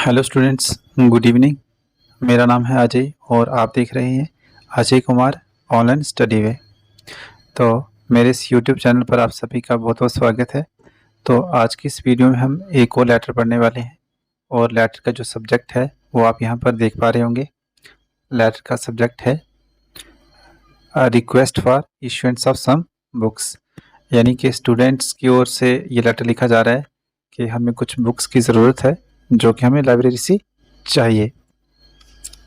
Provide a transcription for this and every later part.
Hello students, good evening. मेरा नाम है अजय और आप देख रहे हैं अजय कुमार ऑनलाइन स्टडी वे। तो मेरे इस यूट्यूब चैनल पर आप सभी का बहुत बहुत स्वागत है। तो आज की इस वीडियो में हम एक और लेटर पढ़ने वाले हैं और लेटर का जो सब्जेक्ट है वो आप यहाँ पर देख पा रहे होंगे। लेटर का सब्जेक्ट है request for issuance of some books, यानी कि स्टूडेंट्स की ओर से ये लेटर लिखा जा रहा है कि हमें कुछ बुक्स की ज़रूरत है जो कि हमें लाइब्रेरी से चाहिए।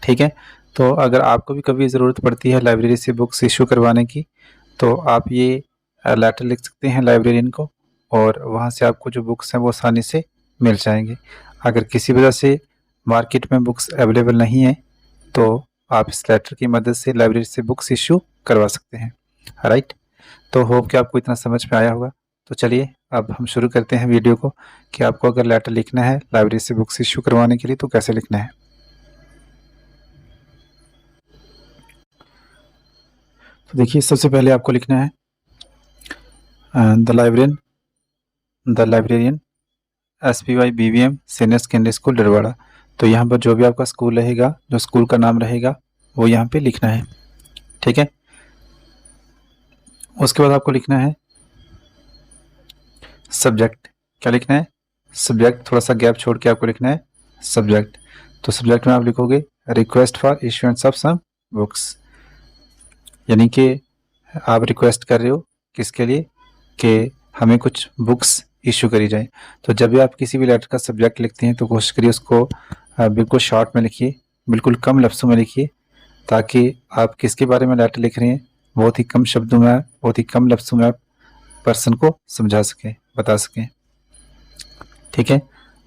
ठीक है, तो अगर आपको भी कभी ज़रूरत पड़ती है लाइब्रेरी से बुक्स इशू करवाने की, तो आप ये लेटर लिख सकते हैं लाइब्रेरियन को और वहाँ से आपको जो बुक्स हैं वो आसानी से मिल जाएंगे। अगर किसी वजह से मार्केट में बुक्स अवेलेबल नहीं है तो आप इस लेटर की मदद से लाइब्रेरी से बुक्स इशू करवा सकते हैं। राइट, तो होप कि आपको इतना समझ में आया होगा। तो चलिए अब हम शुरू करते हैं वीडियो को कि आपको अगर लेटर लिखना है लाइब्रेरी से बुक्स इशू करवाने के लिए तो कैसे लिखना है। तो देखिए, सबसे पहले आपको लिखना है the librarian SPY BVM senior secondary school Darwada. तो यहाँ पर जो भी आपका स्कूल रहेगा, जो स्कूल का नाम रहेगा वो यहाँ पे लिखना है। ठीक है, उसके बाद आपको लिखना है सब्जेक्ट। क्या लिखना है? सब्जेक्ट। थोड़ा सा गैप छोड़ के आपको लिखना है सब्जेक्ट। तो सब्जेक्ट में आप लिखोगे request for issuance of some books, यानी कि आप रिक्वेस्ट कर रहे हो किसके लिए कि हमें कुछ बुक्स इशू करी जाए। तो जब भी आप किसी भी लेटर का सब्जेक्ट लिखते हैं तो कोशिश करिए उसको बिल्कुल शॉर्ट में लिखिए, बिल्कुल कम लफ्ज़ों में लिखिए, ताकि आप किसके बारे में लेटर लिख रहे हैं बहुत ही कम शब्दों में, बहुत ही कम लफ्ज़ों में आप पर्सन को समझा सकें, बता सकें। ठीक है,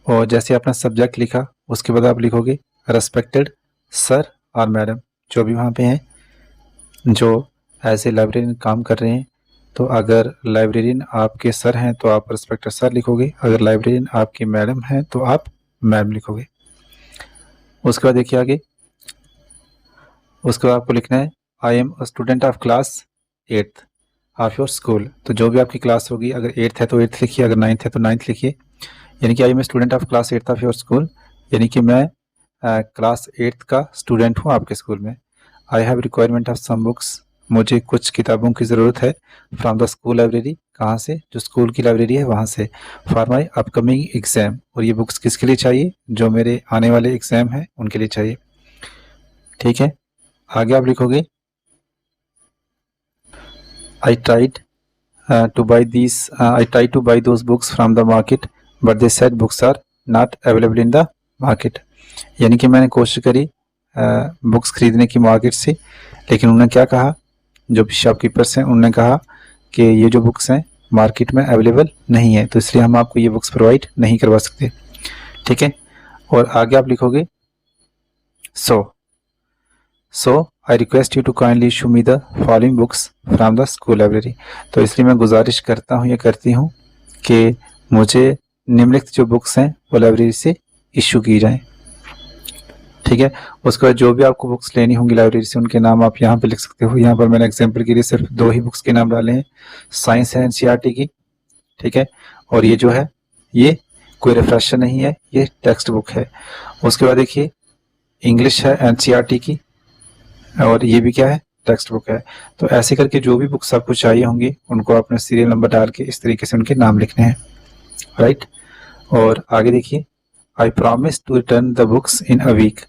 और जैसे आपने सब्जेक्ट लिखा उसके बाद आप लिखोगे रेस्पेक्टेड सर और मैडम, जो भी वहाँ पे हैं, जो एज ए लाइब्रेरियन काम कर रहे हैं। तो अगर लाइब्रेरियन आपके सर हैं तो आप रेस्पेक्टेड सर लिखोगे, अगर लाइब्रेरियन आपकी मैडम हैं तो आप मैम लिखोगे। उसके बाद देखिए आगे, उसके बाद आपको लिखना है I am a student of class 8th of your school. तो जो भी आपकी क्लास होगी, अगर 8th है तो 8th लिखिए, अगर 9th है तो 9th लिखिए, यानी कि I am student of class 8th of your school, यानी कि मैं क्लास 8th का स्टूडेंट हूँ आपके स्कूल में। I have requirement of some books, मुझे कुछ किताबों की ज़रूरत है फ्रॉम द स्कूल लाइब्रेरी, कहाँ से? जो स्कूल की लाइब्रेरी है वहाँ से। फॉर माई अपकमिंग एग्ज़ाम, और ये बुक्स किसके लिए चाहिए? जो मेरे आने वाले एग्ज़ाम हैं उनके लिए चाहिए। ठीक है, आगे आप लिखोगे I tried to buy those books from the market but they said books are not available in the market, यानी कि मैंने कोशिश करी बुक्स खरीदने की मार्केट से, लेकिन उन्होंने क्या कहा, जो भी शॉपकीपर्स हैं उन्होंने कहा कि ये जो बुक्स हैं मार्केट में अवेलेबल नहीं है, तो इसलिए हम आपको ये बुक्स प्रोवाइड नहीं करवा सकते। ठीक है, और आगे आप लिखोगे so I request you to kindly issue me the following books from the school library. तो इसलिए मैं गुजारिश करता हूँ या करती हूँ कि मुझे निम्नलिखित जो बुक्स हैं वो लाइब्रेरी से इशू की जाएँ। ठीक है, उसके बाद जो भी आपको बुक्स लेनी होंगी लाइब्रेरी से उनके नाम आप यहाँ पे लिख सकते हो। यहाँ पर मैंने एग्जांपल के लिए सिर्फ 2 ही बुक्स के नाम डाले हैं, साइंस है NCERT की। ठीक है, और ये जो है ये कोई रिफ्रेशर नहीं है, ये टेक्स्ट बुक है। उसके बाद देखिए इंग्लिश है NCERT की, और ये भी क्या है? टेक्स्ट बुक है। तो ऐसे करके जो भी बुक्स आपको चाहिए होंगी उनको आपने सीरियल नंबर डाल के इस तरीके से उनके नाम लिखने हैं। राइट, और आगे देखिए I promise to return the books in a week,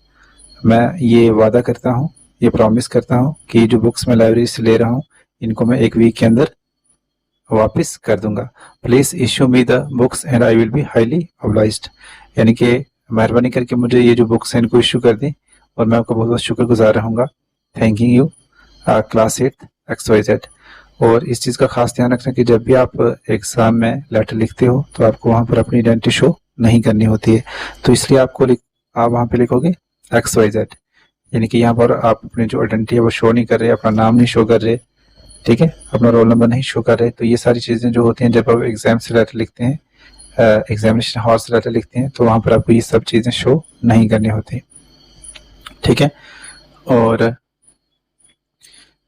मैं ये वादा करता हूँ, ये प्रॉमिस करता हूँ कि जो बुक्स मैं लाइब्रेरी से ले रहा हूँ इनको मैं 1 वीक के अंदर वापस कर दूंगा। Please issue me the books and I will be highly obliged, यानी कि मेहरबानी करके मुझे ये जो बुक्स हैं इनको इशू कर दें और मैं आपका बहुत बहुत शुक्रगुजार रहूँगा। Thanking you class 8th XYZ। और इस चीज़ का खास ध्यान रखना कि जब भी आप एग्ज़ाम में लेटर लिखते हो तो आपको वहाँ पर अपनी आइडेंटिटी शो नहीं करनी होती है, तो इसलिए आप वहाँ पे लिखोगे XYZ, यानी कि यहाँ पर आप अपनी जो आइडेंटिटी है वो शो नहीं कर रहे, अपना नाम नहीं शो कर रहे। ठीक है, अपना रोल नंबर नहीं शो कर रहे। तो ये सारी चीज़ें जो होती हैं जब आप एग्जाम से लेटर लिखते हैं, एग्जामिनेशन हॉल से लेटर लिखते हैं, तो वहाँ पर आपको ये सब चीज़ें शो नहीं करनी होती। ठीक है, और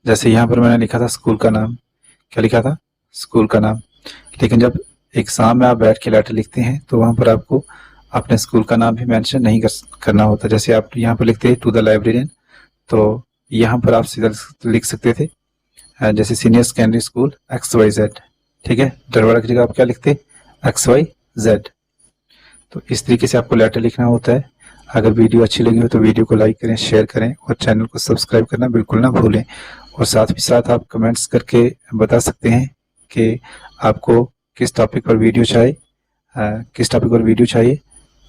जैसे यहाँ पर मैंने लिखा था स्कूल का नाम, क्या लिखा था? स्कूल का नाम। लेकिन जब एग्ज़ाम में आप बैठ के लेटर लिखते हैं तो वहाँ पर आपको अपने स्कूल का नाम भी मेंशन नहीं करना होता। जैसे आप यहाँ पर लिखते हैं टू द लाइब्रेरियन, तो यहाँ पर आप सीधा लिख सकते थे जैसे सीनियर सेकेंडरी स्कूल XYZ, ठीक है। दरवाजा की जगह आप क्या लिखते XYZ। तो इस तरीके से आपको लेटर लिखना होता है। अगर वीडियो अच्छी लगी हो तो वीडियो को लाइक करें, शेयर करें और चैनल को सब्सक्राइब करना बिल्कुल ना भूलें। और साथ ही साथ आप कमेंट्स करके बता सकते हैं कि आपको किस टॉपिक पर वीडियो चाहिए।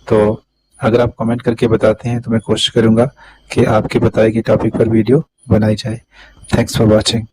तो अगर आप कमेंट करके बताते हैं तो मैं कोशिश करूँगा कि आपके बताए गए टॉपिक पर वीडियो बनाई जाए। Thanks for watching.